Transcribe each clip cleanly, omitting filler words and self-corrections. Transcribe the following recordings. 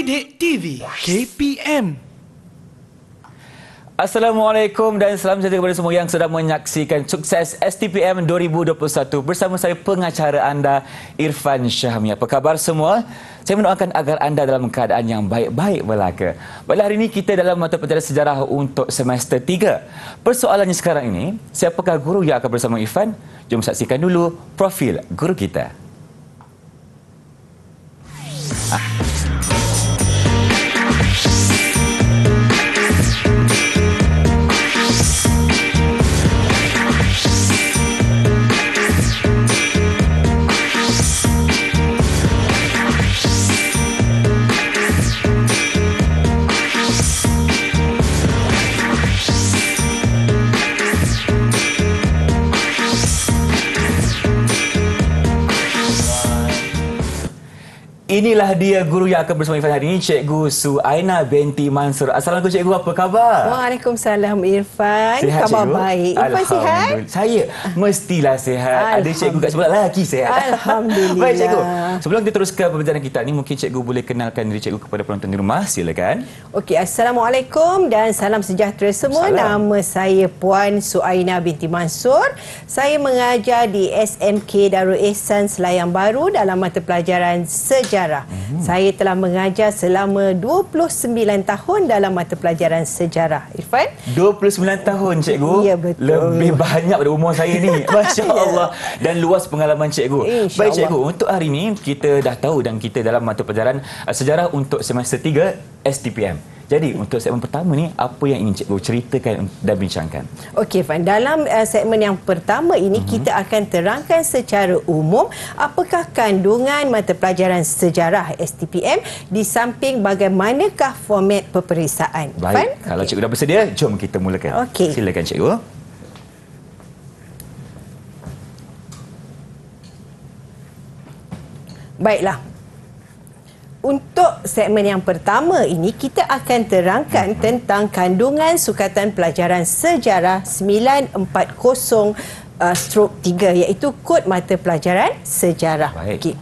Didik TV KPM. Assalamualaikum dan salam sejahtera kepada semua yang sedang menyaksikan Sukses STPM 2021 bersama saya pengacara anda Irfan Syahmi. Apa khabar semua? Saya mendoakan agar anda dalam keadaan yang baik-baik belaka. Baiklah, hari ini kita dalam mata pelajaran sejarah untuk semester 3. Persoalannya sekarang ini, siapakah guru yang akan bersama Irfan? Jom saksikan dulu profil guru kita. Inilah dia guru yang akan bersama Irfan hari ini, Cikgu Suaina binti Mansur. Assalamualaikum Cikgu, apa khabar? Waalaikumsalam Irfan. Sihat, khabar Cikgu? baik. Irfan sihat? Saya mestilah sihat. Ada Cikgu kat sebelah lagi sihat. Alhamdulillah. Baik Cikgu, sebelum kita teruskan pembelajaran kita ni, mungkin Cikgu boleh kenalkan diri Cikgu kepada penonton di rumah. Silakan. Okey, Assalamualaikum dan salam sejahtera semua. Salam. Nama saya Puan Suaina binti Mansur. Saya mengajar di SMK Darul Ihsan Selayang Baru dalam mata pelajaran sejarah. Saya telah mengajar selama 29 tahun dalam mata pelajaran sejarah. Irfan? 29 tahun Cikgu. Ya, betul. Lebih banyak daripada umur saya ni. Masya Allah. Dan luas pengalaman Cikgu. Baik Cikgu, untuk hari ini kita dah tahu dan kita dalam mata pelajaran sejarah untuk semester 3 STPM. Jadi untuk segmen pertama ni, apa yang ingin Cikgu ceritakan dan bincangkan? Okey Fan, dalam segmen yang pertama ini kita akan terangkan secara umum apakah kandungan mata pelajaran sejarah STPM di samping bagaimanakah format peperiksaan. Baik, Fan? kalau Cikgu dah bersedia, jom kita mulakan. Okey. Silakan Cikgu. Baiklah. Untuk segmen yang pertama ini, kita akan terangkan tentang kandungan sukatan pelajaran sejarah 940/3 iaitu kod mata pelajaran sejarah. Okey.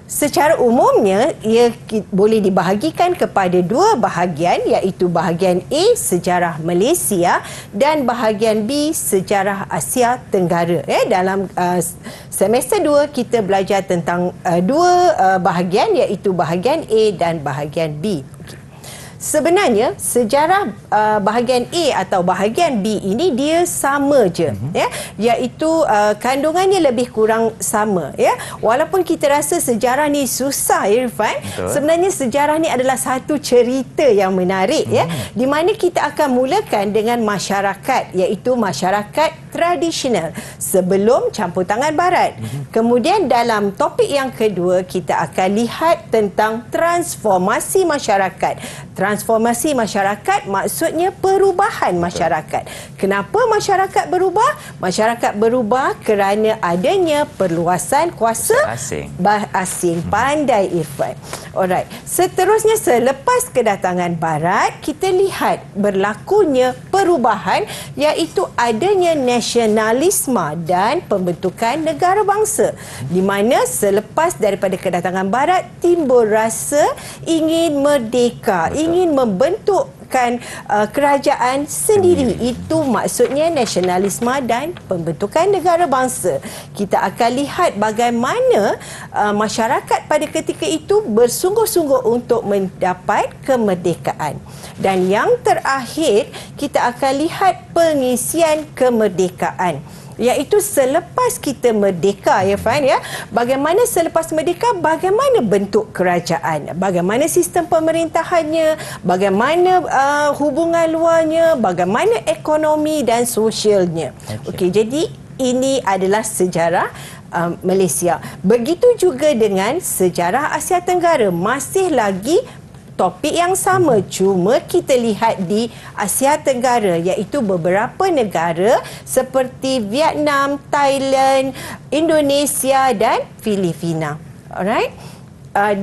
Secara umumnya, ia boleh dibahagikan kepada dua bahagian iaitu bahagian A, sejarah Malaysia dan bahagian B, sejarah Asia Tenggara. Dalam semester 2 kita belajar tentang dua bahagian iaitu bahagian A dan bahagian B. Okay. Sebenarnya sejarah bahagian A atau bahagian B ini dia sama je, iaitu kandungannya lebih kurang sama, Walaupun kita rasa sejarah ni susah, Irfan, sebenarnya sejarah ni adalah satu cerita yang menarik, di mana kita akan mulakan dengan masyarakat, iaitu masyarakat tradisional sebelum campur tangan barat. Kemudian dalam topik yang kedua kita akan lihat tentang transformasi masyarakat. Transformasi masyarakat maksudnya perubahan masyarakat. Kenapa masyarakat berubah? Masyarakat berubah kerana adanya perluasan kuasa asing. Pandai Irfan. Alright. Seterusnya, selepas kedatangan barat, kita lihat berlakunya perubahan iaitu adanya nasionalisme dan pembentukan negara bangsa. Di mana selepas daripada kedatangan barat timbul rasa ingin merdeka, ingin membentukkan kerajaan sendiri. Itu maksudnya nasionalisme dan pembentukan negara bangsa. Kita akan lihat bagaimana masyarakat pada ketika itu bersungguh-sungguh untuk mendapat kemerdekaan. Dan yang terakhir, kita akan lihat pengisian kemerdekaan, iaitu selepas kita merdeka, Irfan, bagaimana selepas merdeka, bagaimana bentuk kerajaan, bagaimana sistem pemerintahannya, bagaimana hubungan luarnya, bagaimana ekonomi dan sosialnya. Okey, jadi ini adalah sejarah Malaysia. Begitu juga dengan sejarah Asia Tenggara, masih lagi topik yang sama, cuma kita lihat di Asia Tenggara, iaitu beberapa negara seperti Vietnam, Thailand, Indonesia dan Filipina. Alright?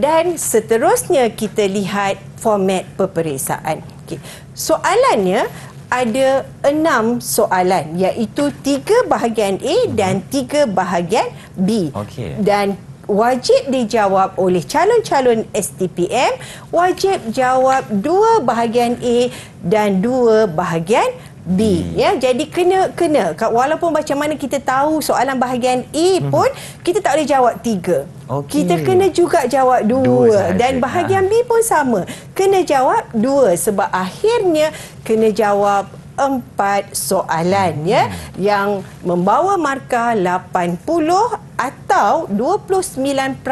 Dan seterusnya kita lihat format peperiksaan. Okay. Soalannya ada 6 soalan, iaitu 3 bahagian A dan 3 bahagian B. Dan wajib dijawab oleh calon-calon STPM, wajib jawab 2 bahagian A dan 2 bahagian B. Ya, jadi kena walaupun macam mana kita tahu soalan bahagian A pun kita tak boleh jawab 3. Kita kena juga jawab 2 dan bahagian B pun sama. Kena jawab 2 sebab akhirnya kena jawab 4 soalan ya, yang membawa markah 80 atau 29%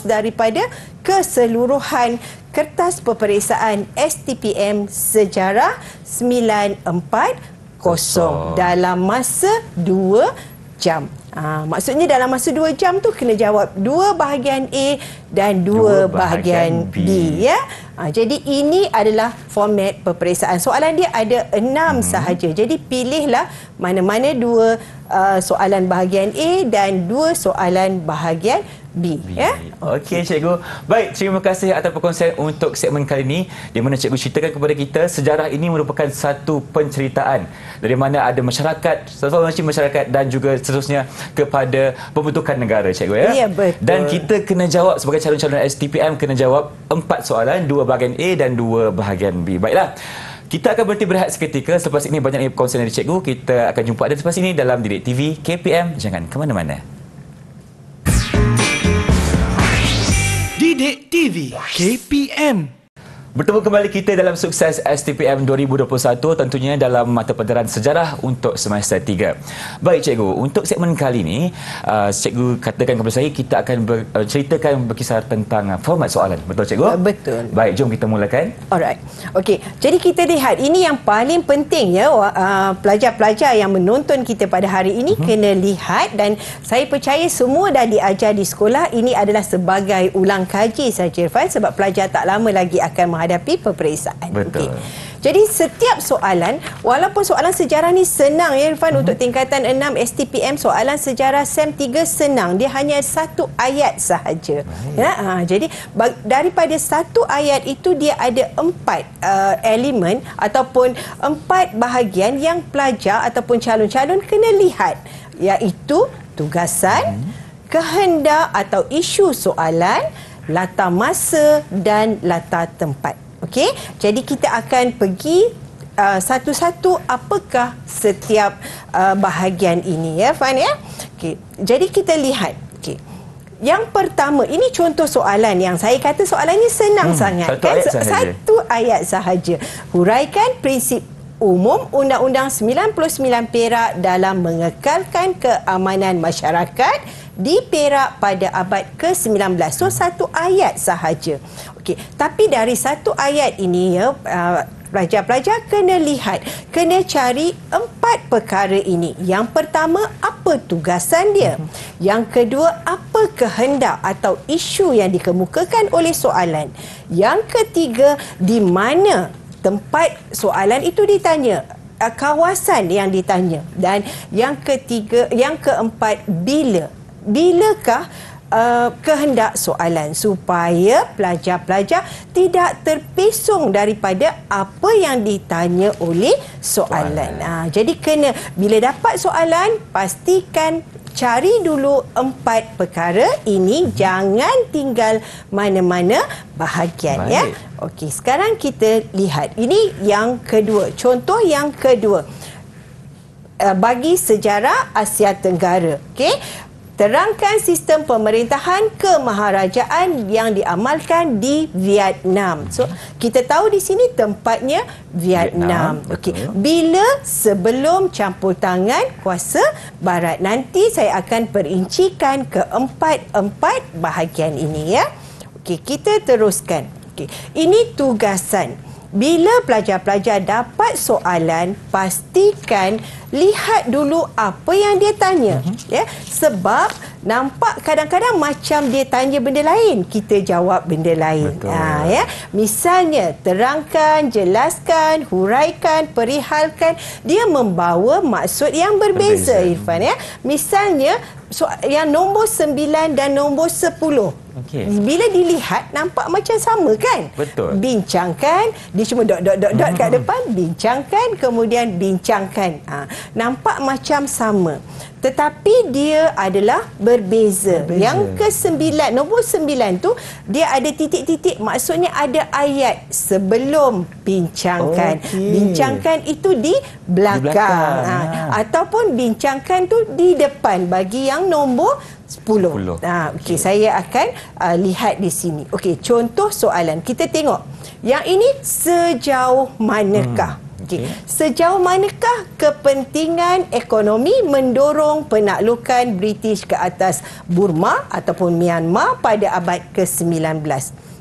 daripada keseluruhan kertas peperiksaan STPM Sejarah 940 dalam masa 2 jam. Maksudnya dalam masa 2 jam tu kena jawab 2 bahagian A dan 2 bahagian B ya. Jadi ini adalah format peperiksaan. Soalan dia ada 6 sahaja. Jadi pilihlah mana-mana 2 soalan bahagian A dan 2 soalan bahagian B. Ya? Okey, cikgu. Baik, terima kasih atas perkongsian untuk segmen kali ini di mana cikgu ceritakan kepada kita sejarah ini merupakan satu penceritaan dari mana ada masyarakat, transformasi masyarakat dan juga seterusnya kepada pembentukan negara, cikgu ya. Ya, betul. Dan kita kena jawab sebagai calon-calon STPM kena jawab 4 soalan, 2 bahagian A dan 2 bahagian B. Baiklah. Kita akan berhenti berehat seketika. Selepas ini banyak lagi perkongsian dari cikgu. Kita akan jumpa ada selepas ini dalam Didik TV KPM. Jangan ke mana-mana. Didik TV KPM. Bertemu kembali kita dalam Sukses STPM 2021, tentunya dalam mata pelajaran sejarah untuk semester 3. Baik cikgu, untuk segmen kali ini, cikgu katakan kepada saya kita akan ceritakan berkisar tentang format soalan. Betul cikgu? Betul. Baik, jom kita mulakan. Alright. Okey, jadi kita lihat ini yang paling penting ya, pelajar-pelajar yang menonton kita pada hari ini kena lihat, dan saya percaya semua dah diajar di sekolah. Ini adalah sebagai ulang kaji saja, Irfan, sebab pelajar tak lama lagi akan menghadapi peperiksaan. Betul. Okay. Jadi setiap soalan, walaupun soalan sejarah ni senang ya Irfan, untuk tingkatan 6 STPM, soalan sejarah SEM 3 senang. Dia hanya 1 ayat sahaja. Ya, jadi daripada 1 ayat itu dia ada 4 elemen ataupun 4 bahagian yang pelajar ataupun calon-calon kena lihat, iaitu tugasan, kehendak atau isu soalan, latar masa dan latar tempat. Okey, jadi kita akan pergi satu-satu apakah setiap bahagian ini ya, Fan ya. Okey, jadi kita lihat. Okey. Yang pertama, ini contoh soalan yang saya kata soalannya senang sangat kan. Satu ayat sahaja. Huraikan prinsip umum Undang-Undang 99 Perak dalam mengekalkan keamanan masyarakat di Perak pada abad ke-19. So, 1 ayat sahaja. Okey, tapi dari 1 ayat ini ya, pelajar-pelajar kena lihat, kena cari 4 perkara ini. Yang pertama, apa tugasan dia? Yang kedua, apa kehendak atau isu yang dikemukakan oleh soalan? Yang ketiga, di mana tempat soalan itu ditanya, kawasan yang ditanya, dan yang keempat, bilakah kehendak soalan, supaya pelajar-pelajar tidak terpesong daripada apa yang ditanya oleh soalan. Jadi kena, bila dapat soalan, pastikan cari dulu 4 perkara ini, jangan tinggal mana-mana bahagian. Baik. Ya. Okey, sekarang kita lihat. Ini yang kedua. Contoh yang kedua. Bagi sejarah Asia Tenggara. Okey. Terangkan sistem pemerintahan kemaharajaan yang diamalkan di Vietnam. So, kita tahu di sini tempatnya Vietnam. Okey. Bila sebelum campur tangan kuasa Barat, nanti saya akan perincikan keempat bahagian ini ya. Okey, kita teruskan. Okey. Ini tugasan. Bila pelajar-pelajar dapat soalan, pastikan lihat dulu apa yang dia tanya. Ya, sebab nampak kadang-kadang macam dia tanya benda lain, kita jawab benda lain. Ya, misalnya terangkan, jelaskan, huraikan, perihalkan, dia membawa maksud yang berbeza. Irfan ya. Misalnya yang nombor 9 dan nombor 10. Okey. Bila dilihat nampak macam sama kan? Betul. Bincangkan, dia cuma dot kat depan, bincangkan, kemudian bincangkan. Nampak macam sama. Tetapi dia adalah berbeza. Yang ke-9, nombor 9 tu dia ada titik-titik, maksudnya ada ayat sebelum bincangkan. Bincangkan itu di belakang. Ataupun bincangkan tu di depan bagi yang nombor 10. Okey, saya akan lihat di sini. Okey, contoh soalan. Kita tengok. Yang ini sejauh manakah? Okay. Sejauh manakah kepentingan ekonomi mendorong penaklukan British ke atas Burma ataupun Myanmar pada abad ke-19?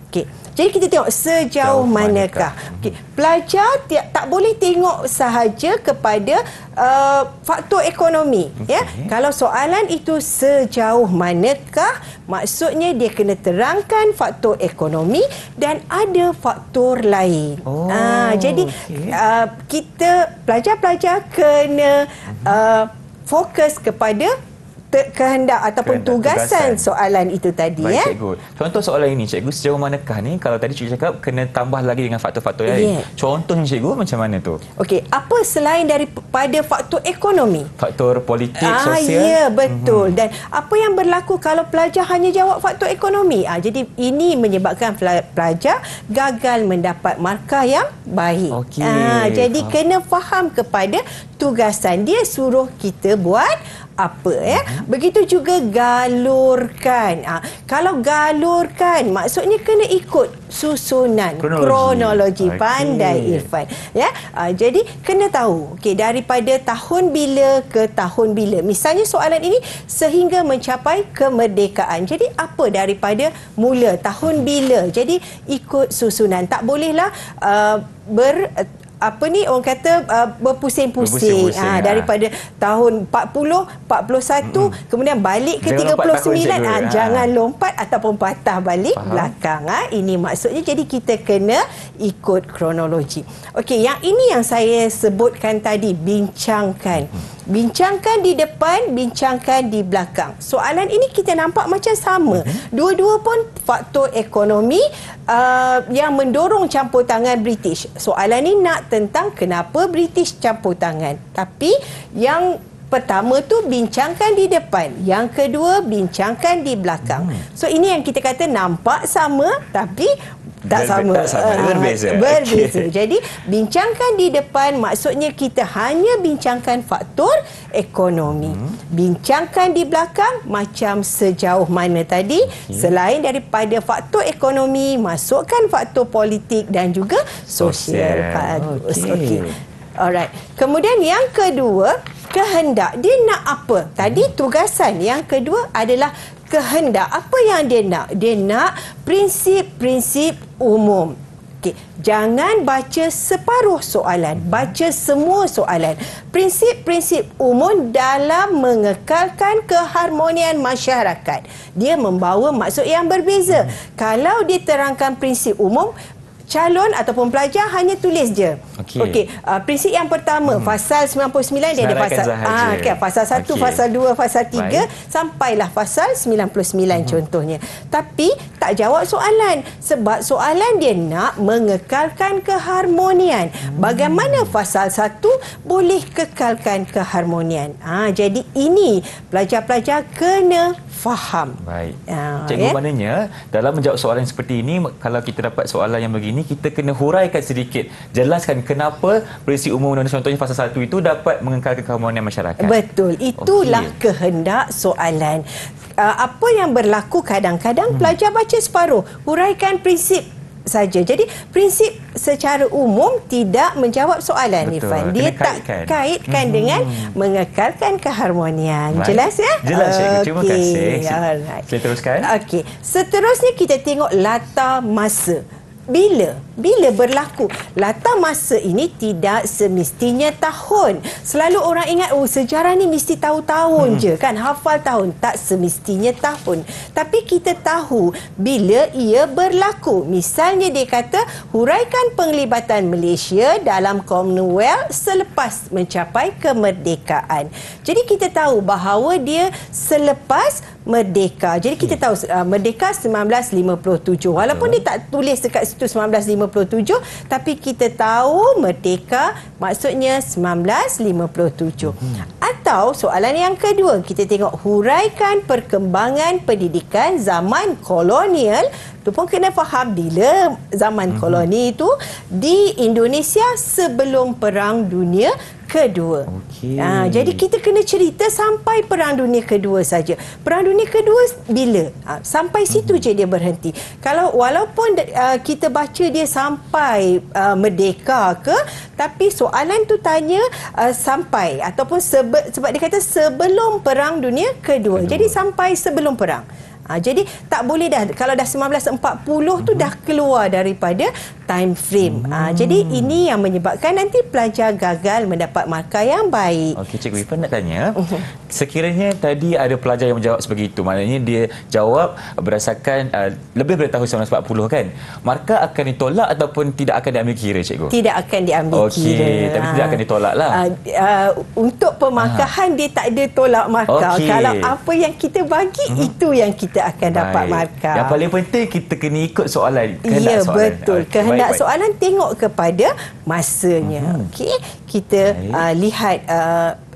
Okay. Jadi kita tengok sejauh manakah. Okay. Pelajar tak boleh tengok sahaja kepada faktor ekonomi. Ya? Kalau soalan itu sejauh manakah, maksudnya dia kena terangkan faktor ekonomi dan ada faktor lain. Jadi kita pelajar-pelajar kena fokus kepada kehendak ataupun tugasan soalan itu tadi. Baik, cikgu. Contoh soalan ini, cikgu, sejauh manakah ni? Kalau tadi cikgu cakap kena tambah lagi dengan faktor-faktor lain. Contohnya, cikgu, macam mana tu? Okey, apa selain daripada faktor ekonomi? Faktor politik, sosial? Ya, betul. Dan apa yang berlaku kalau pelajar hanya jawab faktor ekonomi? Jadi ini menyebabkan pelajar gagal mendapat markah yang baik. Jadi kena faham kepada tugasan. Dia suruh kita buat apa ya. Begitu juga galurkan. Kalau galurkan maksudnya kena ikut susunan kronologi. Pandai Irfan ya. Jadi kena tahu daripada tahun bila ke tahun bila. Misalnya soalan ini sehingga mencapai kemerdekaan. Jadi apa daripada mula tahun bila. Jadi ikut susunan. Tak bolehlah orang kata berpusing-pusing daripada tahun 40, 41 kemudian balik ke 39. Jangan lompat ataupun patah balik belakang. Ini maksudnya jadi kita kena ikut kronologi. Okey, yang ini yang saya sebutkan tadi, bincangkan. Bincangkan di depan, bincangkan di belakang. Soalan ini kita nampak macam sama. Dua-dua pun faktor ekonomi yang mendorong campur tangan British. Soalan ini nak tentang kenapa British campur tangan. Tapi yang pertama tu bincangkan di depan, yang kedua bincangkan di belakang. So ini yang kita kata nampak sama tapi tak sama. Berbeza. Jadi bincangkan di depan maksudnya kita hanya bincangkan faktor ekonomi. Bincangkan di belakang macam sejauh mana tadi. Selain daripada faktor ekonomi, masukkan faktor politik dan juga sosial. Alright. Kemudian yang kedua, kehendak. Dia nak apa? Tadi tugasan. Yang kedua adalah kehendak. Apa yang dia nak? Dia nak prinsip-prinsip umum. Jangan baca separuh soalan, baca semua soalan. Prinsip-prinsip umum dalam mengekalkan keharmonian masyarakat. Dia membawa maksud yang berbeza. Kalau diterangkan prinsip umum, calon ataupun pelajar hanya tulis je. Prinsip yang pertama, pasal 99 dia ada pasal 1, pasal 2, pasal 3 sampailah pasal 99 contohnya. Tapi tak jawab soalan sebab soalan dia nak mengekalkan keharmonian. Bagaimana pasal 1 boleh kekalkan keharmonian? Jadi ini pelajar-pelajar kena faham. Cikgu, maknanya dalam menjawab soalan seperti ini, kalau kita dapat soalan yang begini, kita kena huraikan sedikit, jelaskan kenapa prinsip umum contohnya pasal 1 itu dapat mengekalkan keharmonian masyarakat. Betul, itulah kehendak soalan. Apa yang berlaku kadang-kadang pelajar baca separuh, huraikan prinsip saja. Jadi prinsip secara umum tidak menjawab soalan. Irfan. Dia tak kaitkan dengan mengekalkan keharmonian. Jelas ya? Jelas, cikgu. Terima kasih. Saya teruskan. Seterusnya kita tengok latar masa. Bila berlaku. Latar masa ini tidak semestinya tahun. Selalu orang ingat, sejarah ni mesti tahun-tahun je kan, hafal tahun. Tak semestinya tahun. Tapi kita tahu bila ia berlaku. Misalnya dia kata, huraikan penglibatan Malaysia dalam Commonwealth selepas mencapai kemerdekaan. Jadi kita tahu bahawa dia selepas merdeka. Jadi kita tahu merdeka 1957. Walaupun dia tak tulis dekat situ 1957, tapi kita tahu merdeka maksudnya 1957. Atau soalan yang kedua, kita tengok huraikan perkembangan pendidikan zaman kolonial. Tu pun kena faham bila zaman koloni itu di Indonesia sebelum Perang Dunia Kedua. Jadi kita kena cerita sampai Perang Dunia Kedua saja. Perang Dunia Kedua bila? Sampai situ je dia berhenti. Kalau walaupun kita baca dia sampai merdeka ke, tapi soalan tu tanya sampai ataupun sebab dia kata sebelum Perang Dunia Kedua. Jadi sampai sebelum perang. Jadi tak boleh dah, kalau dah 1940 tu dah keluar daripada time frame. Jadi ini yang menyebabkan nanti pelajar gagal mendapat markah yang baik. Okey, Cikgu Ifan nak tanya, sekiranya tadi ada pelajar yang menjawab sebegitu, maknanya dia jawab berdasarkan lebih daripada tahun 1940 kan, markah akan ditolak ataupun tidak akan diambil kira, Cikgu? Tidak akan diambil kira. Tapi tidak akan ditolak lah. Untuk pemarkahan dia tak ada tolak markah. Kalau apa yang kita bagi, itu yang kita akan dapat markah. Yang paling penting kita kena ikut soalan. Ya, betul. Kehendak soalan tengok kepada masanya. Okey, kita lihat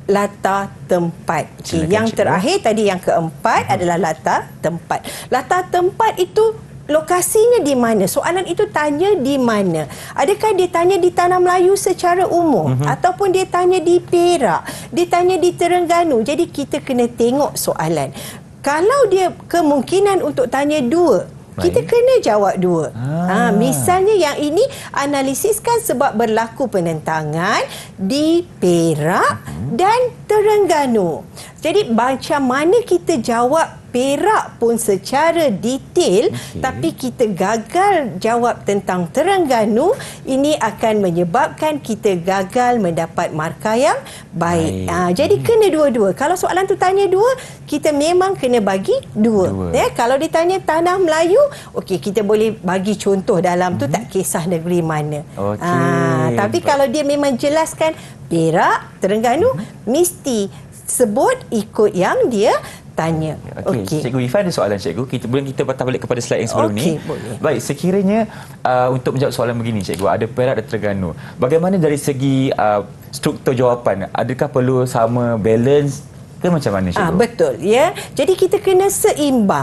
latar tempat. Yang terakhir tadi, yang keempat adalah latar tempat. Latar tempat itu lokasinya di mana? Soalan itu tanya di mana? Adakah dia tanya di Tanah Melayu secara umum ataupun dia tanya di Perak, dia tanya di Terengganu? Jadi kita kena tengok soalan. Kalau dia kemungkinan untuk tanya dua, kita kena jawab dua. Misalnya yang ini analisiskan sebab berlaku penentangan di Perak dan Terengganu. Jadi macam mana kita jawab Perak pun secara detail, tapi kita gagal jawab tentang Terengganu, ini akan menyebabkan kita gagal mendapat markah yang baik. Jadi kena dua-dua. Kalau soalan tu tanya dua, kita memang kena bagi dua. Kalau ditanya Tanah Melayu, okey, kita boleh bagi contoh dalam tu, tak kisah negeri mana. Tapi kalau dia memang jelaskan Perak, Terengganu, mesti sebut ikut yang dia tanya. Okey. Cikgu Ifan ada soalan, Cikgu. Boleh kita patah balik kepada slide yang sebelum ni? Boleh. Baik, sekiranya untuk menjawab soalan begini, Cikgu, ada Perak dan Terengganu. Bagaimana dari segi struktur jawapan? Adakah perlu sama balance ke macam mana, Cikgu? Betul, ya. Jadi kita kena seimbang.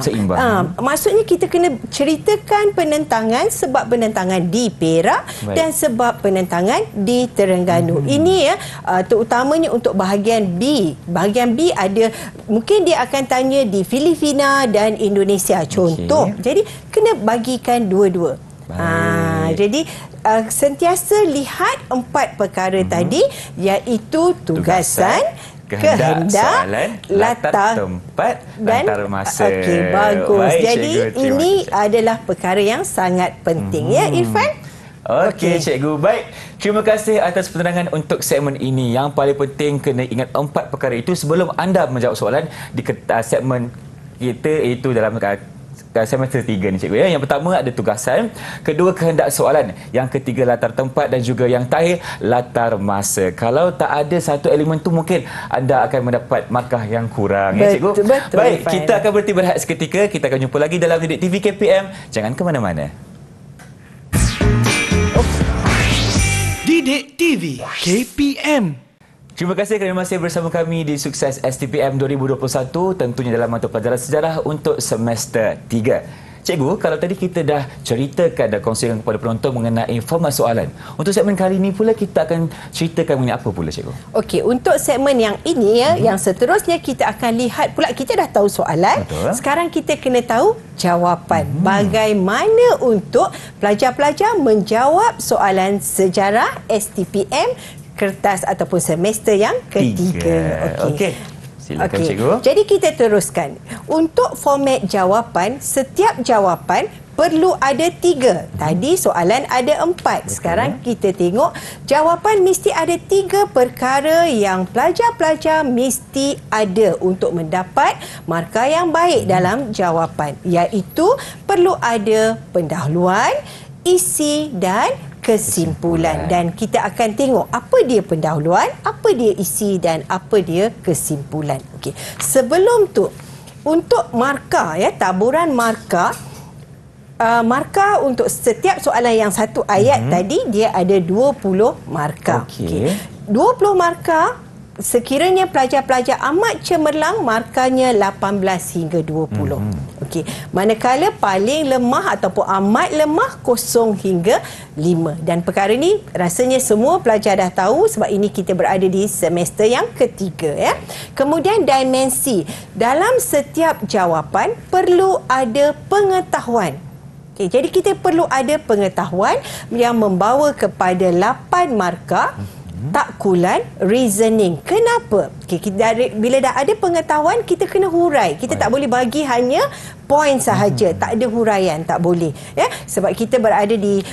Maksudnya kita kena ceritakan penentangan, sebab penentangan di Perak dan sebab penentangan di Terengganu. Ini ya, terutamanya untuk bahagian B. Bahagian B ada, mungkin dia akan tanya di Filipina dan Indonesia contoh. Jadi kena bagikan dua-dua. Jadi sentiasa lihat 4 perkara tadi, iaitu tugasan, kehendak, soalan, latar tempat dan latar masa. Okey, bagus. Baik, jadi Cikgu, ini adalah perkara yang sangat penting, ya Irfan. Okey, Cikgu. Baik. Terima kasih atas penerangan untuk segmen ini. Yang paling penting kena ingat 4 perkara itu sebelum anda menjawab soalan di segmen kita, iaitu dalam semester 3 ni, Cikgu, ya. Yang pertama ada tugasan, kedua kehendak soalan, yang ketiga latar tempat dan juga yang terakhir latar masa. Kalau tak ada satu elemen tu, mungkin anda akan mendapat markah yang kurang, ya, Cikgu. Betul. Baik, kita akan berhenti berehat seketika. Kita akan jumpa lagi dalam Didik TV KPM. Jangan ke mana-mana. Didik TV KPM. Terima kasih kerana masih bersama kami di Sukses STPM 2021, tentunya dalam mata pelajaran sejarah untuk semester 3. Cikgu, kalau tadi kita dah ceritakan dan kongsikan kepada penonton mengenai format soalan, untuk segmen kali ini pula kita akan ceritakan mengenai apa pula, Cikgu? Okey, untuk segmen yang ini, yang seterusnya kita akan lihat pula, kita dah tahu soalan. Betul. Sekarang kita kena tahu jawapan. Bagaimana untuk pelajar-pelajar menjawab soalan sejarah STPM kertas ataupun semester yang ketiga. Okey. Silakan, Cikgu. Jadi kita teruskan. Untuk format jawapan, setiap jawapan perlu ada 3. Tadi soalan ada 4. Sekarang kita tengok jawapan mesti ada 3 perkara yang pelajar-pelajar mesti ada untuk mendapat markah yang baik dalam jawapan, iaitu perlu ada pendahuluan, isi dan kesimpulan. Dan kita akan tengok apa dia pendahuluan, apa dia isi dan apa dia kesimpulan. Okey. Sebelum tu, untuk markah, taburan markah, markah untuk setiap soalan yang satu ayat tadi, dia ada 20 markah. Okey. 20 markah, sekiranya pelajar-pelajar amat cemerlang, markahnya 18 hingga 20. Okey. Manakala paling lemah ataupun amat lemah, 0 hingga 5. Dan perkara ini rasanya semua pelajar dah tahu sebab ini kita berada di semester yang ketiga. Kemudian dimensi. Dalam setiap jawapan perlu ada pengetahuan. Okay, jadi kita perlu ada pengetahuan yang membawa kepada 8 markah. Takkulan, reasoning. Kenapa? Okay, bila dah ada pengetahuan, kita kena hurai. Kita tak boleh bagi hanya poin sahaja. Tak ada huraian, tak boleh. Sebab kita berada di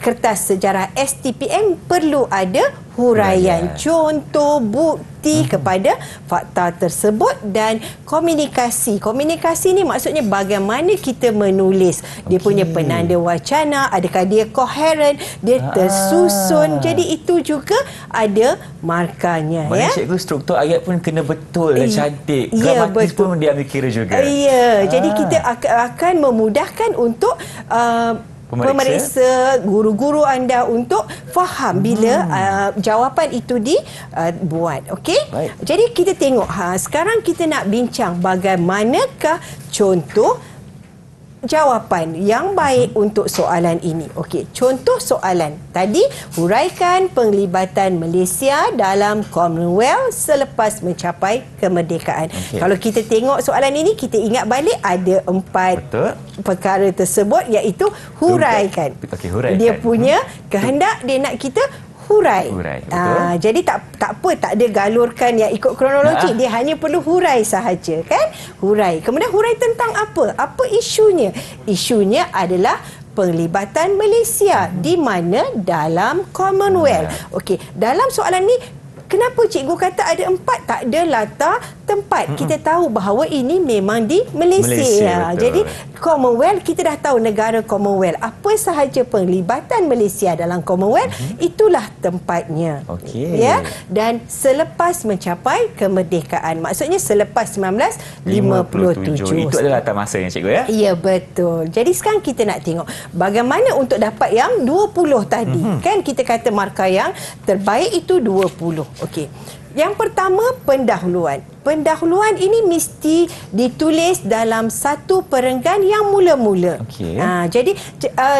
kertas sejarah STPM, perlu ada huraian. Contoh, bukti kepada fakta tersebut dan komunikasi. Komunikasi ni maksudnya bagaimana kita menulis. Dia punya penanda wacana, adakah dia koheren, dia tersusun. Jadi itu juga ada markahnya. Cikgu, struktur ayat pun kena betul dan cantik. Gramatis pun dia ambil kira juga. Jadi kita akan memudahkan untuk pemeriksa, guru-guru anda untuk faham bila jawapan itu dibuat. Okey? Jadi kita tengok, sekarang kita nak bincang bagaimanakah contoh jawapan yang baik untuk soalan ini. Okey, contoh soalan tadi, huraikan penglibatan Malaysia dalam Commonwealth selepas mencapai kemerdekaan. Kalau kita tengok soalan ini, kita ingat balik ada 4 perkara tersebut, iaitu huraikan. Huraikan. Dia punya kehendak, dia nak kita hurai. Jadi tak apa, tak ada galurkan yang ikut kronologi. Dia hanya perlu hurai sahaja, kan? Hurai. Kemudian hurai tentang apa? Apa isunya? Isunya adalah penglibatan Malaysia di mana dalam Commonwealth. Okey, dalam soalan ni kenapa cikgu kata ada 4? Tak ada latar tempat. Kita tahu bahawa ini memang di Malaysia. Jadi Commonwealth, kita dah tahu negara Commonwealth. Apa sahaja penglibatan Malaysia dalam Commonwealth, itulah tempatnya. Dan selepas mencapai kemerdekaan. Maksudnya selepas 1957. Itu adalah latar masanya, cikgu, Ya, betul. Jadi sekarang kita nak tengok bagaimana untuk dapat yang 20 tadi. Kan kita kata markah yang terbaik itu 20. Okey. Yang pertama, pendahuluan. Pendahuluan ini mesti ditulis dalam satu perenggan yang mula-mula. Jadi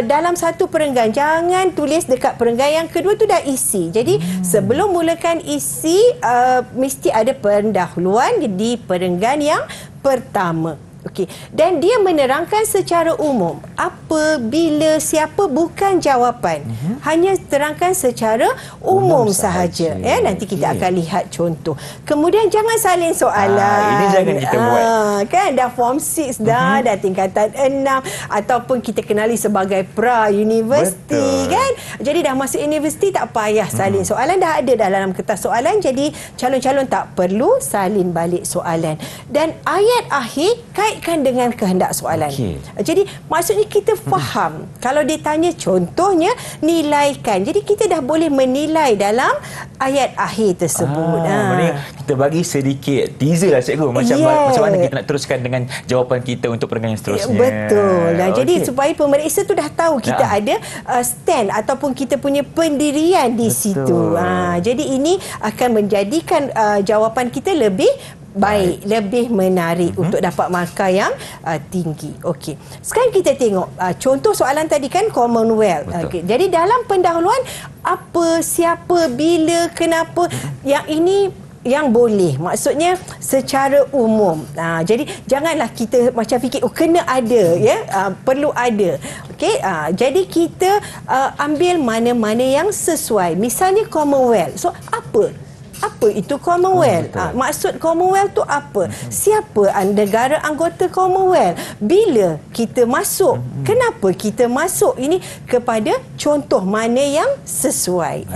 dalam satu perenggan, jangan tulis dekat perenggan yang kedua tu dah isi. Jadi sebelum mulakan isi, mesti ada pendahuluan di perenggan yang pertama. Okey. Dan dia menerangkan secara umum apa, bila, siapa, bukan jawapan. Hanya terangkan secara umum sahaja. Nanti kita akan lihat contoh. Kemudian jangan salin soalan. Ini jangan kita buat. Kan dah form 6 dah tingkatan 6 ataupun kita kenali sebagai pra-universiti, kan? Jadi dah masuk universiti, tak payah salin soalan, dah ada dalam kertas soalan. Jadi calon-calon tak perlu salin balik soalan. Dan ayat akhir kaitkan dengan kehendak soalan. Jadi maksudnya kita faham. Kalau ditanya contohnya, nilaikan. Jadi kita dah boleh menilai dalam ayat akhir tersebut. Kita bagi sedikit teaser lah, cikgu. Macam mana kita nak teruskan dengan jawapan kita untuk perenggan yang seterusnya. Betul. Jadi supaya pemeriksa tu dah tahu kita ada stand ataupun kita punya pendirian di situ. Jadi ini akan menjadikan jawapan kita lebih baik, lebih menarik untuk dapat markah yang tinggi. Okey. Sekarang kita tengok contoh soalan tadi, kan Commonwealth. Jadi dalam pendahuluan, apa, siapa, bila, kenapa, yang ini yang boleh, maksudnya secara umum. Jadi janganlah kita macam fikir kena ada, perlu ada. Okey, jadi kita ambil mana-mana yang sesuai. Misalnya Commonwealth. So apa? apa itu Commonwealth? Maksud Commonwealth tu apa? Siapa negara anggota Commonwealth? Bila kita masuk? Kenapa kita masuk? Ini kepada contoh mana yang sesuai.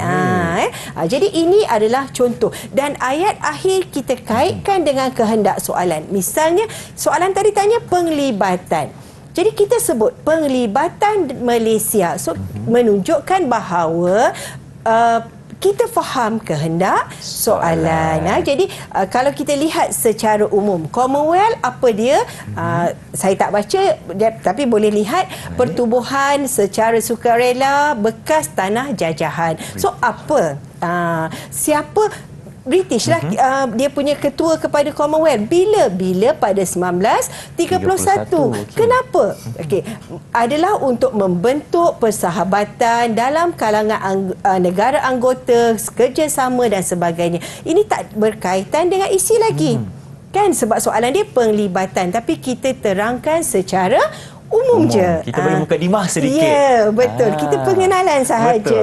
Jadi ini adalah contoh. Dan ayat akhir kita kaitkan dengan kehendak soalan. Misalnya, soalan tadi tanya penglibatan. Jadi kita sebut penglibatan Malaysia. So, menunjukkan bahawa kita faham kehendak soalan. Jadi kalau kita lihat secara umum, Commonwealth apa dia? Saya tak baca, tapi boleh lihat pertubuhan secara sukarela bekas tanah jajahan. So apa? Siapa? British lah dia punya ketua kepada Commonwealth. Bila pada 1931. Kenapa? Okey, adalah untuk membentuk persahabatan dalam kalangan negara anggota, kerjasama dan sebagainya. Ini tak berkaitan dengan isi lagi. Kan sebab soalan dia penglibatan, tapi kita terangkan secara umum je. Kita boleh buka dimah sedikit. Ya, betul. Kita pengenalan sahaja.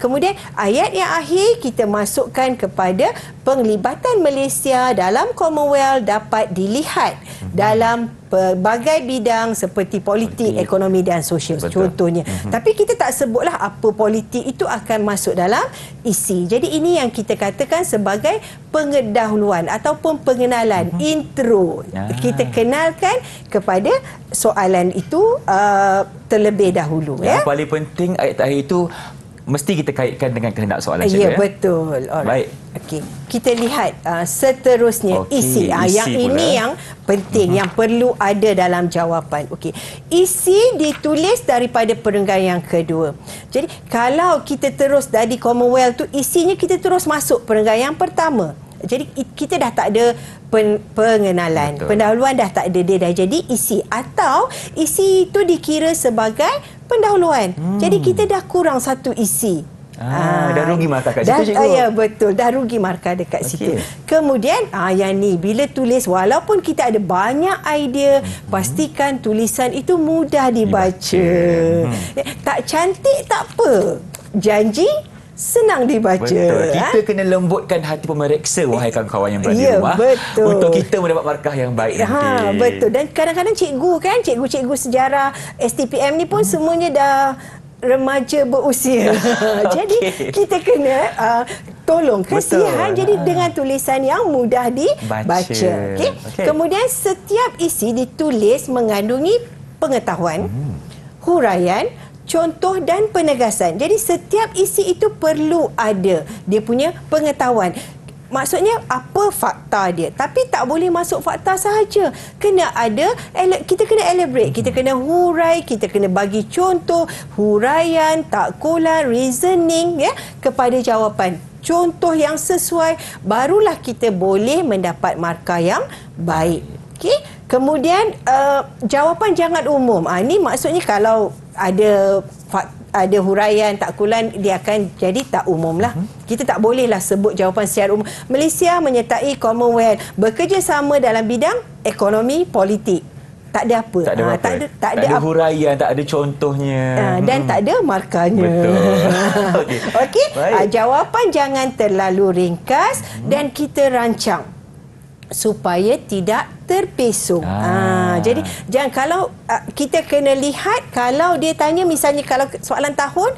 Kemudian ayat yang akhir kita masukkan kepada penglibatan Malaysia dalam Commonwealth dapat dilihat dalam pelbagai bidang seperti politik, ekonomi dan sosial. Contohnya. Tapi kita tak sebutlah apa politik itu akan masuk dalam isi. Jadi ini yang kita katakan sebagai pengedahuluan ataupun pengenalan, intro. Kita kenalkan kepada soalan itu terlebih dahulu. Yang paling penting ayat terakhir itu mesti kita kaitkan dengan kehendak soalan. Ya, betul. Baik. Okey, kita lihat seterusnya isi. Yang ini yang penting, yang perlu ada dalam jawapan. Okey, isi ditulis daripada perenggan yang kedua. Jadi kalau kita terus dari Commonwealth tu, isinya kita terus masuk perenggan yang pertama. Jadi kita dah tak ada pengenalan. Betul. Pendahuluan dah tak ada, dia dah jadi isi. Atau isi itu dikira sebagai pendahuluan. Jadi kita dah kurang satu isi. Dah rugi markah kat situ, cikgu. Ya, betul. Dah rugi markah dekat situ. Kemudian, yang ni, bila tulis, walaupun kita ada banyak idea, pastikan tulisan itu mudah dibaca. Tak cantik, tak apa. Janji, senang dibaca. Betul. Kita kena lembutkan hati pemeriksa, wahai kawan-kawan yang berada di rumah. Betul. Untuk kita mendapat markah yang baik nanti. Betul. Dan kadang-kadang cikgu sejarah STPM ni pun semuanya dah remaja berusia. Jadi kita kena tolong kasihan. Jadi dengan tulisan yang mudah dibaca. Okay? Kemudian setiap isi ditulis mengandungi pengetahuan, huraian, contoh dan penegasan. Jadi setiap isi itu perlu ada dia punya pengetahuan. Maksudnya apa fakta dia. Tapi tak boleh masuk fakta sahaja. Kena ada, kita kena elaborate. Kita kena hurai, kita kena bagi contoh, huraian, takkulan, reasoning kepada jawapan. Contoh yang sesuai, barulah kita boleh mendapat markah yang baik. Okay? Kemudian jawapan jangan umum. Ini maksudnya kalau ada huraian, takkulan, dia akan jadi tak umum lah. Kita tak bolehlah sebut jawapan secara umum. Malaysia menyertai Commonwealth, bekerjasama dalam bidang ekonomi, politik. Tak ada apa. Tak ada huraian, tak ada contohnya. Dan tak ada markahnya. Betul. Okey. Jawapan jangan terlalu ringkas dan kita rancang supaya tidak terpesong. Jadi jangan, kalau kita kena lihat, kalau dia tanya misalnya kalau soalan tahun,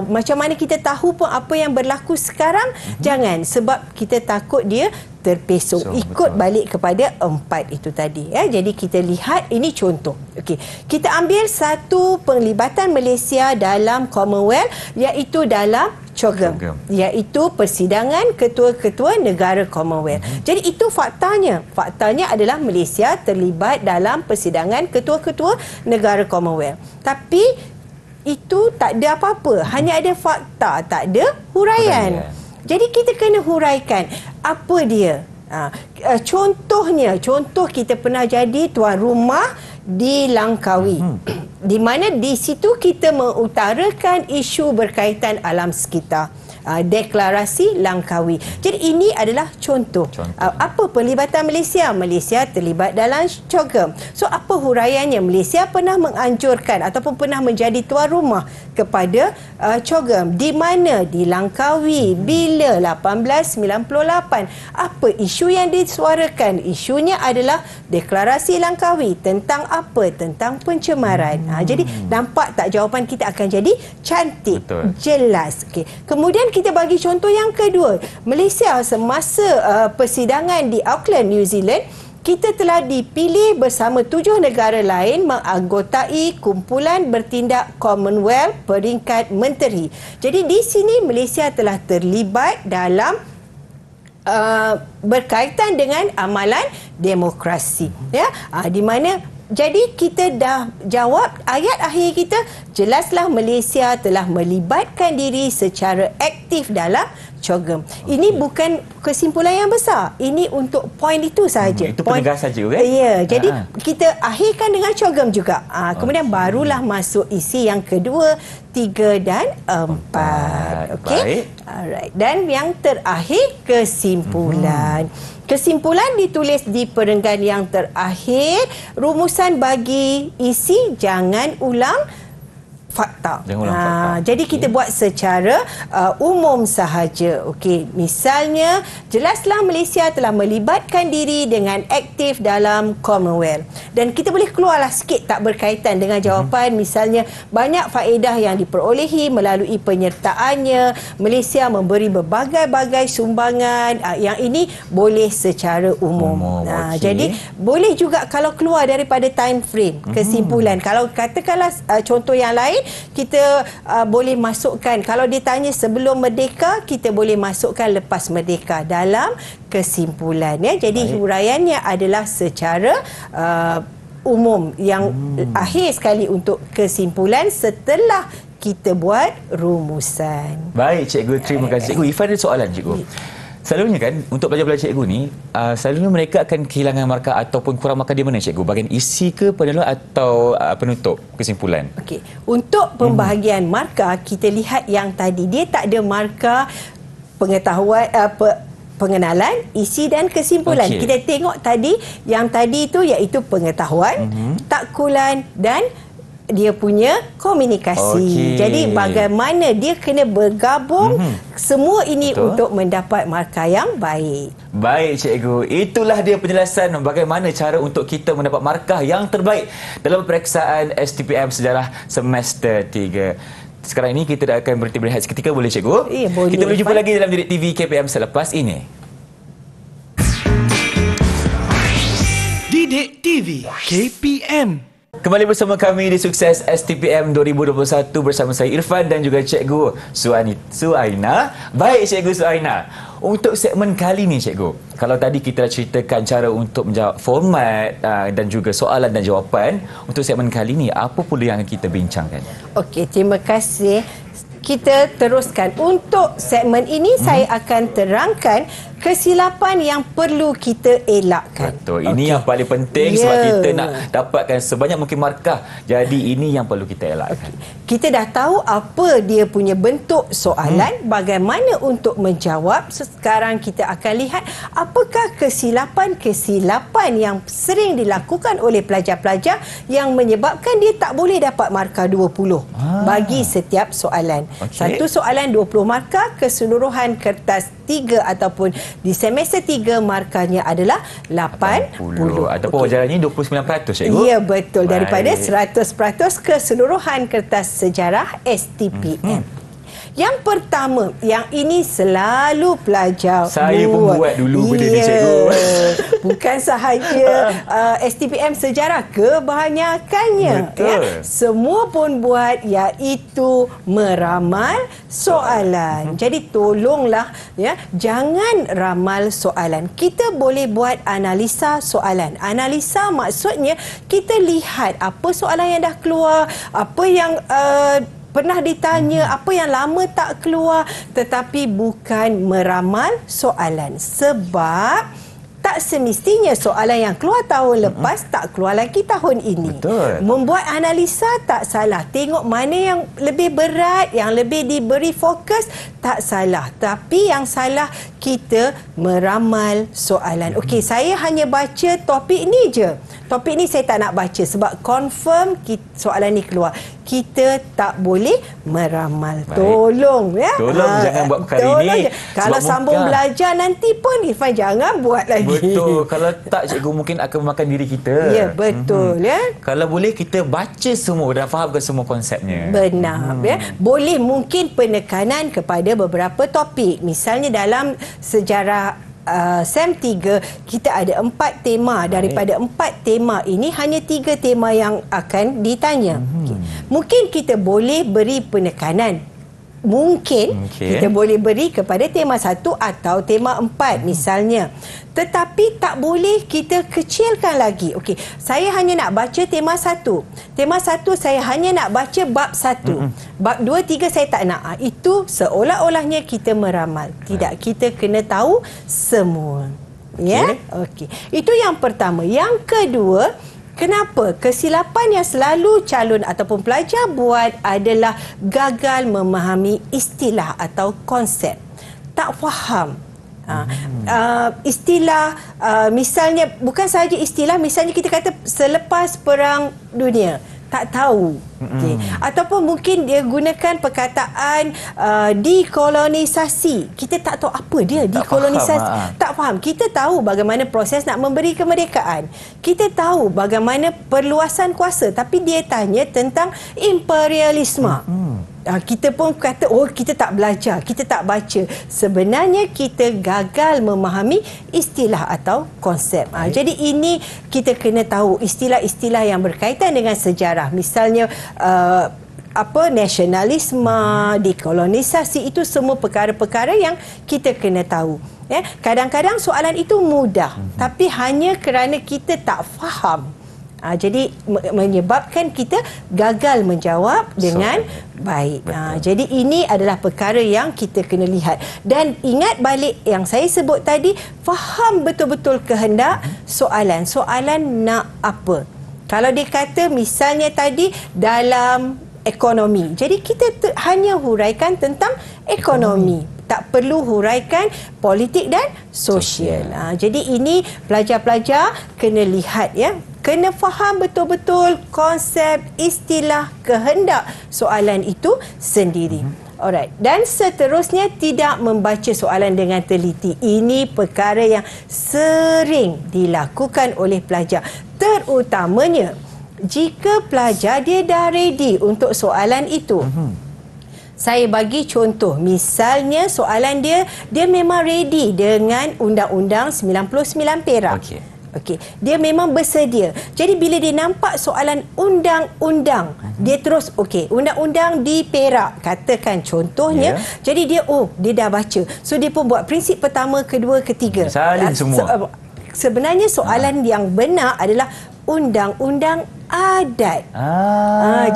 macam mana kita tahu pun apa yang berlaku sekarang, jangan, sebab kita takut dia terpesong. Ikut balik kepada 4 itu tadi. Jadi kita lihat, ini contoh. Okey, kita ambil satu penglibatan Malaysia dalam Commonwealth, iaitu dalam COGM, iaitu persidangan ketua-ketua negara Commonwealth. Jadi itu faktanya. Faktanya adalah Malaysia terlibat dalam persidangan ketua-ketua negara Commonwealth. Tapi itu tak ada apa-apa, hanya ada fakta, tak ada huraian. Jadi kita kena huraikan apa dia. Contohnya, contoh kita pernah jadi tuan rumah di Langkawi. di mana di situ kita mengutarakan isu berkaitan alam sekitar. Deklarasi Langkawi. Jadi ini adalah contoh. Apa pelibatan Malaysia? Malaysia terlibat dalam COGM. So apa huraiannya? Malaysia pernah menganjurkan ataupun pernah menjadi tuan rumah kepada COGM. Di mana? Di Langkawi. Bila? 1898. Apa isu yang disuarakan? Isunya adalah deklarasi Langkawi. Tentang apa? Tentang pencemaran. Jadi nampak tak jawapan kita akan jadi cantik. Betul. Jelas. Okay. Kemudian kita bagi contoh yang kedua. Malaysia semasa persidangan di Auckland, New Zealand, kita telah dipilih bersama 7 negara lain menganggotai kumpulan bertindak Commonwealth peringkat menteri. Jadi di sini Malaysia telah terlibat dalam berkaitan dengan amalan demokrasi. Ya, di mana jadi kita dah jawab ayat akhir kita, jelaslah Malaysia telah melibatkan diri secara aktif dalam COGM. Ini bukan kesimpulan yang besar. Ini untuk poin itu sahaja. Itu penegas saja kan? Ya, jadi kita akhirkan dengan COGM juga. Kemudian barulah masuk isi yang kedua, 3 dan 4. Okey. Alright. Dan yang terakhir kesimpulan. Kesimpulan ditulis di perenggan yang terakhir, rumusan bagi isi jangan ulang fakta. Jadi kita buat secara umum sahaja. Okey, misalnya jelaslah Malaysia telah melibatkan diri dengan aktif dalam Commonwealth. Dan kita boleh keluarlah sikit tak berkaitan dengan jawapan. Misalnya banyak faedah yang diperolehi melalui penyertaannya. Malaysia memberi berbagai-bagai sumbangan. Yang ini boleh secara umum. Jadi boleh juga kalau keluar daripada time frame kesimpulan. Kalau katakanlah contoh yang lain, kita boleh masukkan, kalau ditanya sebelum merdeka, kita boleh masukkan lepas merdeka dalam kesimpulan. Jadi huraiannya adalah secara umum. Yang akhir sekali untuk kesimpulan setelah kita buat rumusan. Baik cikgu, terima kasih. Cikgu Ifan ada soalan cikgu. Selalunya kan untuk pelajar-pelajar cikgu ni, selalunya mereka akan kehilangan markah ataupun kurang markah di mana cikgu? Bahagian isi ke, peneluan atau penutup kesimpulan? Okey. Untuk pembahagian markah, kita lihat yang tadi dia tak ada markah pengetahuan pengenalan, isi dan kesimpulan. Kita tengok tadi yang tadi itu iaitu pengetahuan, takkulan dan dia punya komunikasi. Jadi bagaimana dia kena bergabung semua ini untuk mendapat markah yang baik. Baik cikgu, itulah dia penjelasan bagaimana cara untuk kita mendapat markah yang terbaik dalam peperiksaan STPM Sejarah semester 3. Sekarang ini kita akan berhenti berehat seketika, boleh cikgu? Ya, boleh. Kita boleh jumpa lagi dalam Didik TV KPM selepas ini. Didik TV KPM. Kembali bersama kami di Sukses STPM 2021 bersama saya Irfan dan juga Cikgu Suaina. Baik Cikgu Suaina, untuk segmen kali ni Cikgu, kalau tadi kita dah ceritakan cara untuk menjawab format dan juga soalan dan jawapan, untuk segmen kali ni apa pula yang kita bincangkan? Okey, terima kasih. Kita teruskan. Untuk segmen ini saya akan terangkan kesilapan yang perlu kita elakkan. Betul. Ini yang paling penting sebab kita nak dapatkan sebanyak mungkin markah. Jadi ini yang perlu kita elakkan. Kita dah tahu apa dia punya bentuk soalan, bagaimana untuk menjawab. Sekarang kita akan lihat apakah kesilapan-kesilapan yang sering dilakukan oleh pelajar-pelajar yang menyebabkan dia tak boleh dapat markah 20 bagi setiap soalan. Satu soalan 20 markah, keseluruhan kertas 3 ataupun di semester 3 markahnya adalah 80. Ataupun wajarannya 29%, cikgu? Ya, betul. Daripada 100% keseluruhan kertas sejarah STPM. Yang pertama, yang ini selalu pelajar saya pun buat dulu benda ni, cikgu. Bukan sahaja STPM sejarah, kebanyakannya. Semua pun buat, iaitu meramal soalan. Jadi tolonglah jangan ramal soalan. Kita boleh buat analisa soalan. Analisa maksudnya kita lihat apa soalan yang dah keluar, apa yang pernah ditanya, apa yang lama tak keluar, tetapi bukan meramal soalan. Sebab tak tak semestinya soalan yang keluar tahun lepas tak keluar lagi tahun ini. Betul. Membuat analisa tak salah. Tengok mana yang lebih berat, yang lebih diberi fokus, tak salah. Tapi yang salah kita meramal soalan. Okey, saya hanya baca topik ni je. Topik ni saya tak nak baca sebab confirm soalan ni keluar. Kita tak boleh meramal. Baik. Tolong ya. Tolong jangan buat perkara ini. Kalau sambung belajar nanti pun Irfan jangan buat lagi. Betul. Kalau tak, cikgu mungkin akan memakan diri kita. Ya, betul ya. Kalau boleh kita baca semua dan fahamkan semua konsepnya. Benar ya. Boleh mungkin penekanan kepada beberapa topik. Misalnya dalam sejarah SEM 3 kita ada 4 tema. Daripada 4 tema ini hanya 3 tema yang akan ditanya. Okay. Mungkin kita boleh beri penekanan. Mungkin kita boleh beri kepada tema 1 atau tema 4 misalnya. Tetapi tak boleh kita kecilkan lagi. Okey, saya hanya nak baca tema 1. Tema 1 saya hanya nak baca bab 1. Bab 2, 3 saya tak nak. Itu seolah-olahnya kita meramal. Tidak, kita kena tahu semua. Ya? Okey. Itu yang pertama. Yang kedua, kenapa kesilapan yang selalu calon ataupun pelajar buat adalah gagal memahami istilah atau konsep. Tak faham. Istilah, misalnya bukan sahaja istilah, misalnya kita kata selepas Perang Dunia, tak tahu. Okay. Ataupun mungkin dia gunakan perkataan dekolonisasi. Kita tak tahu apa dia dekolonisasi. Tak faham. Kita tahu bagaimana proses nak memberi kemerdekaan. Kita tahu bagaimana perluasan kuasa. Tapi dia tanya tentang imperialisme. Kita pun kata, oh kita tak belajar, kita tak baca. Sebenarnya kita gagal memahami istilah atau konsep. Jadi ini kita kena tahu istilah-istilah yang berkaitan dengan sejarah. Misalnya nasionalisme, dekolonisasi, itu semua perkara-perkara yang kita kena tahu. Ya, kadang-kadang soalan itu mudah, tapi hanya kerana kita tak faham. Jadi menyebabkan kita gagal menjawab dengan baik. Jadi ini adalah perkara yang kita kena lihat. Dan ingat balik yang saya sebut tadi, faham betul-betul kehendak soalan. Soalan nak apa? Kalau dia kata misalnya tadi dalam ekonomi, jadi kita hanya huraikan tentang ekonomi. Tak perlu huraikan politik dan sosial. Jadi ini pelajar-pelajar kena lihat ya. Kena faham betul-betul konsep, istilah, kehendak soalan itu sendiri. Alright. Dan seterusnya, tidak membaca soalan dengan teliti. Ini perkara yang sering dilakukan oleh pelajar. Terutamanya jika pelajar dia dah ready untuk soalan itu. Saya bagi contoh, misalnya soalan dia memang ready dengan Undang-Undang 99 Perak. Okey, dia memang bersedia. Jadi bila dia nampak soalan undang-undang, dia terus undang-undang di Perak, katakan contohnya. Jadi dia dah baca. So dia pun buat prinsip pertama, kedua, ketiga. Salin semua. Sebenarnya soalan yang benar adalah undang-undang adat.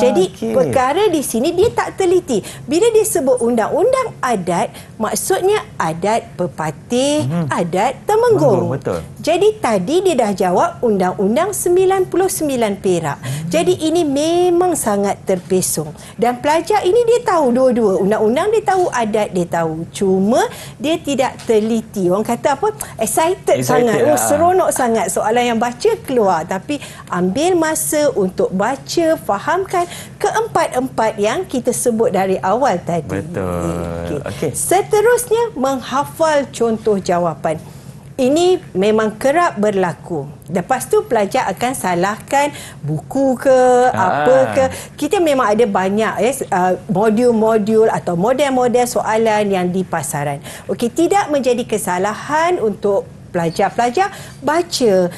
Jadi perkara di sini dia tak teliti. Bila dia sebut undang-undang adat, maksudnya adat pepatih, adat Temenggung. Betul. Jadi tadi dia dah jawab Undang-Undang 99 Perak. Jadi ini memang sangat terpesong. Dan pelajar ini dia tahu dua-dua. Undang-undang dia tahu, adat dia tahu. Cuma dia tidak teliti. Orang kata apa? Excited sangat. Seronok sangat. Soalan yang baca keluar. Tapi ambil masa untuk baca, fahamkan keempat-empat yang kita sebut dari awal tadi. Betul. Okey. Seterusnya, menghafal contoh jawapan. Ini memang kerap berlaku. Lepas tu pelajar akan salahkan buku ke, apa ke. Kita memang ada banyak modul-modul atau model-model soalan yang di pasaran. Okey, tidak menjadi kesalahan untuk pelajar-pelajar baca,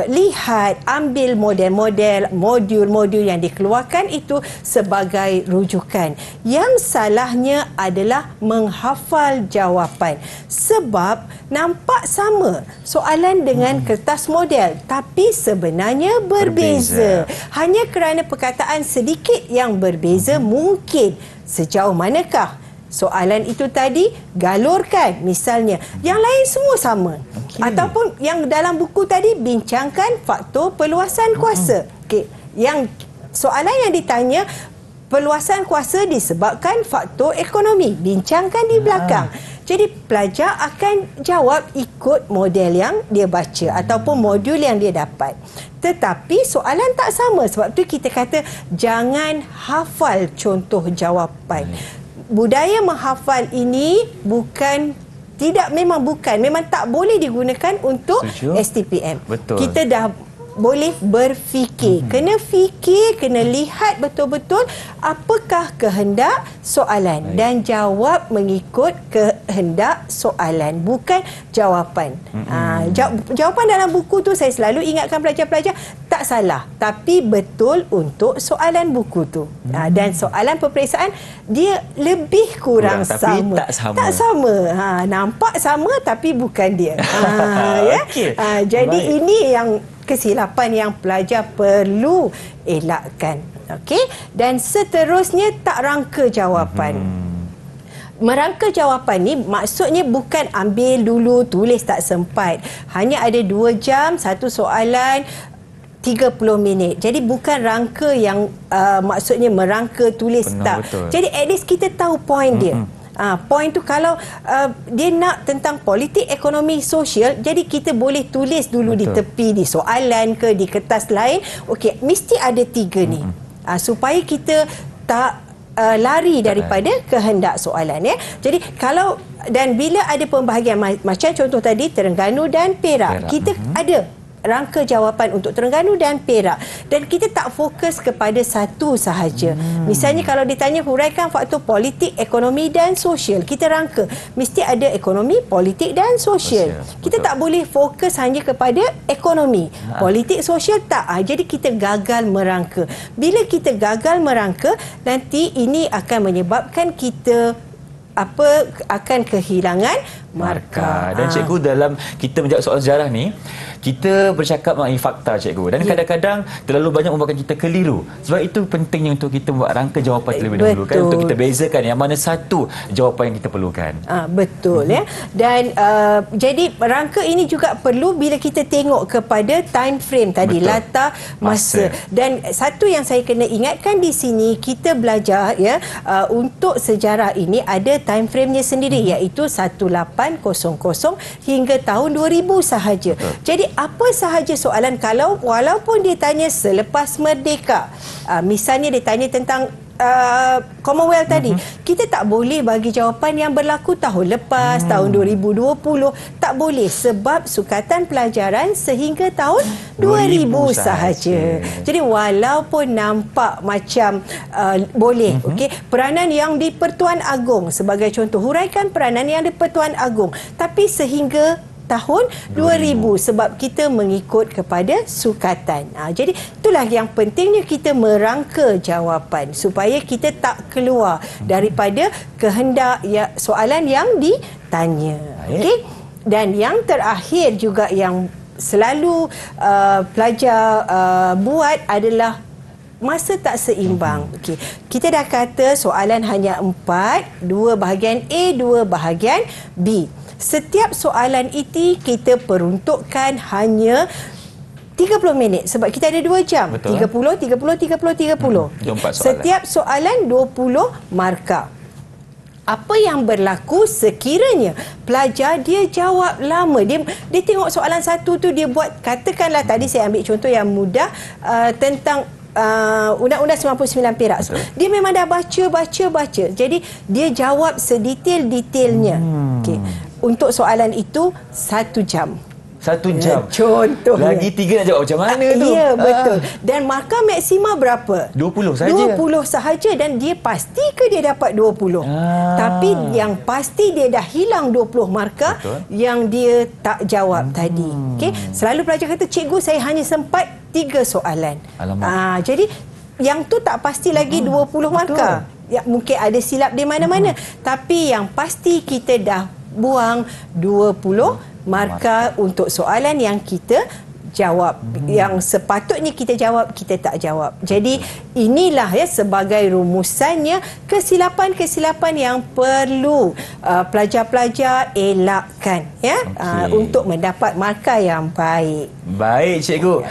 lihat, ambil model-model, modul-modul yang dikeluarkan itu sebagai rujukan. Yang salahnya adalah menghafal jawapan. Sebab nampak sama soalan dengan kertas model, tapi sebenarnya berbeza. Hanya kerana perkataan sedikit yang berbeza, mungkin sejauh manakah soalan itu tadi, galurkan misalnya. Yang lain semua sama. Ataupun yang dalam buku tadi, bincangkan faktor perluasan kuasa. Yang soalan yang ditanya, perluasan kuasa disebabkan faktor ekonomi. Bincangkan di belakang. Jadi pelajar akan jawab ikut model yang dia baca ataupun modul yang dia dapat. Tetapi soalan tak sama. Sebab tu kita kata jangan hafal contoh jawapan. Budaya menghafal ini memang tak boleh digunakan untuk STPM. Betul. Kita dah boleh berfikir. Kena fikir, kena lihat betul-betul apakah kehendak soalan dan jawab mengikut kehendak soalan, bukan jawapan. Jawapan dalam buku tu saya selalu ingatkan pelajar-pelajar tak salah, tapi betul untuk soalan buku tu. Dan soalan peperiksaan dia lebih kurang sama. Tak sama. Nampak sama tapi bukan dia. Jadi ini yang kesilapan yang pelajar perlu elakkan. Okey, dan seterusnya tak rangka jawapan. Merangka jawapan ni maksudnya bukan ambil dulu, tulis tak sempat. Hanya ada 2 jam, satu soalan 30 minit. Jadi bukan rangka yang maksudnya merangka tulis tak. Betul. Jadi at least kita tahu point dia. Point tu kalau dia nak tentang politik, ekonomi, sosial, jadi kita boleh tulis dulu di tepi, di soalan ke di kertas lain. Okey, mesti ada 3 ni. Supaya kita tak lari daripada kehendak soalan, ya. Jadi kalau dan bila ada pembahagian macam contoh tadi Terengganu dan Perak. Kita ada rangka jawapan untuk Terengganu dan Perak, dan kita tak fokus kepada satu sahaja. Misalnya kalau ditanya huraikan faktor politik, ekonomi dan sosial, kita rangka mesti ada ekonomi, politik dan sosial. Kita tak boleh fokus hanya kepada ekonomi, politik, sosial tak. Jadi kita gagal merangka. Bila kita gagal merangka, nanti ini akan menyebabkan kita akan kehilangan markah. Dan cikgu, dalam kita menjawab soalan sejarah ni, kita bercakap mengenai fakta, cikgu, dan kadang-kadang terlalu banyak membuatkan kita keliru. Sebab itu pentingnya untuk kita buat rangka jawapan terlebih dahulu, kan, untuk kita bezakan yang mana satu jawapan yang kita perlukan. Betul, ya. Dan jadi rangka ini juga perlu bila kita tengok kepada time frame tadi, latar masa. Dan satu yang saya kena ingatkan di sini, kita belajar, ya, untuk sejarah ini ada time frame-nya sendiri, iaitu 1800 hingga tahun 2000 sahaja. Jadi apa sahaja soalan, walaupun dia tanya selepas merdeka, misalnya dia tanya tentang Commonwealth tadi, kita tak boleh bagi jawapan yang berlaku tahun lepas, tahun 2020, tak boleh, sebab sukatan pelajaran sehingga tahun 2000 sahaja. Jadi walaupun nampak macam boleh, okey, peranan yang di Pertuan Agong sebagai contoh, huraikan peranan yang di Pertuan Agong, tapi sehingga tahun 2000 sebab kita mengikut kepada sukatan. Jadi itulah yang pentingnya kita merangka jawapan supaya kita tak keluar daripada kehendak soalan yang ditanya. Okey. Dan yang terakhir juga yang selalu pelajar buat adalah masa tak seimbang. Okey. Kita dah kata soalan hanya 4, 2 bahagian A, 2 bahagian B. Setiap soalan itu kita peruntukkan hanya 30 minit sebab kita ada 2 jam. Betul. 30. Setiap soalan 20 markah. Apa yang berlaku sekiranya pelajar dia jawab lama, dia tengok soalan satu tu, dia buat, katakanlah tadi saya ambil contoh yang mudah tentang Undang-Undang 99 Perak. Dia memang dah baca. Jadi dia jawab sedetail-detailnya. Okey. Untuk soalan itu 1 jam. 1 jam. Contoh. Lagi 3 nak jawab macam mana tu? Ya, betul. Dan markah maksima berapa? 20 sahaja. 20 sahaja, dan dia pasti ke dia dapat 20? Tapi yang pasti dia dah hilang 20 markah yang dia tak jawab tadi. Okey. Selalu pelajar kata, cikgu saya hanya sempat 3 soalan. Jadi yang tu tak pasti lagi 20 markah. Ya, mungkin ada silap di mana-mana. Tapi yang pasti kita dah buang 20 markah untuk soalan yang kita jawab. Yang sepatutnya kita jawab, kita tak jawab. Jadi inilah ya sebagai rumusannya kesilapan-kesilapan yang perlu pelajar-pelajar elakkan ya, untuk mendapat markah yang baik. Baik, cikgu.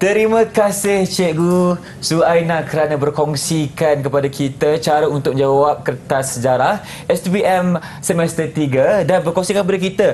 Terima kasih Cikgu Suaina kerana berkongsikan kepada kita cara untuk menjawab kertas sejarah STPM semester 3 dan berkongsikan kepada kita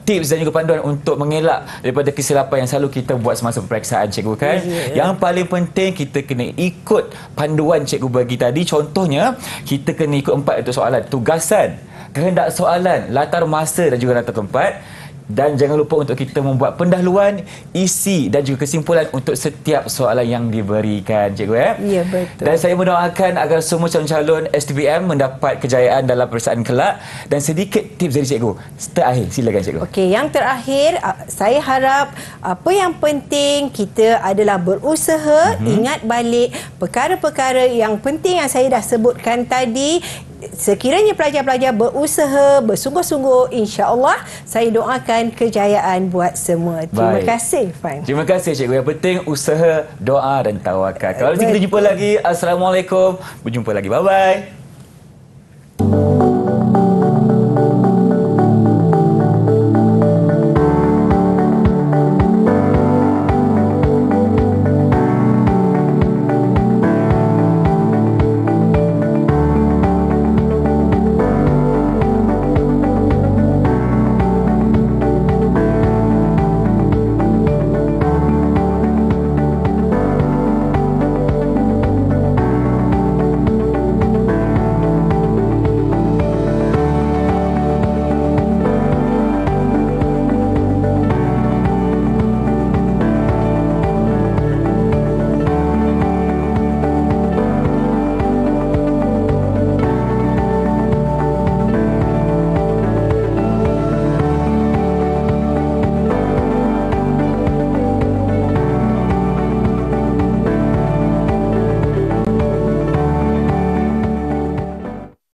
tips dan juga panduan untuk mengelak daripada kesilapan yang selalu kita buat semasa peperiksaan, Cikgu, kan? Yang paling penting kita kena ikut panduan Cikgu bagi tadi. Contohnya, kita kena ikut 4 itu soalan: tugasan, kehendak soalan, latar masa dan juga latar tempat. Dan jangan lupa untuk kita membuat pendahuluan, isi dan juga kesimpulan untuk setiap soalan yang diberikan, Cikgu, ya? Ya, betul. Dan saya mendoakan agar semua calon-calon STPM mendapat kejayaan dalam peperiksaan kelak. Dan sedikit tips dari Cikgu terakhir, silakan Cikgu. Okey, yang terakhir, saya harap apa yang penting kita adalah berusaha, ingat balik perkara-perkara yang penting yang saya dah sebutkan tadi. Sekiranya pelajar-pelajar berusaha, bersungguh-sungguh, insya-Allah saya doakan kejayaan buat semua. Terima kasih, Fan. Terima kasih, Cikgu. Yang penting usaha, doa dan tawakal. Kalau kita jumpa lagi. Assalamualaikum. Berjumpa lagi. Bye-bye.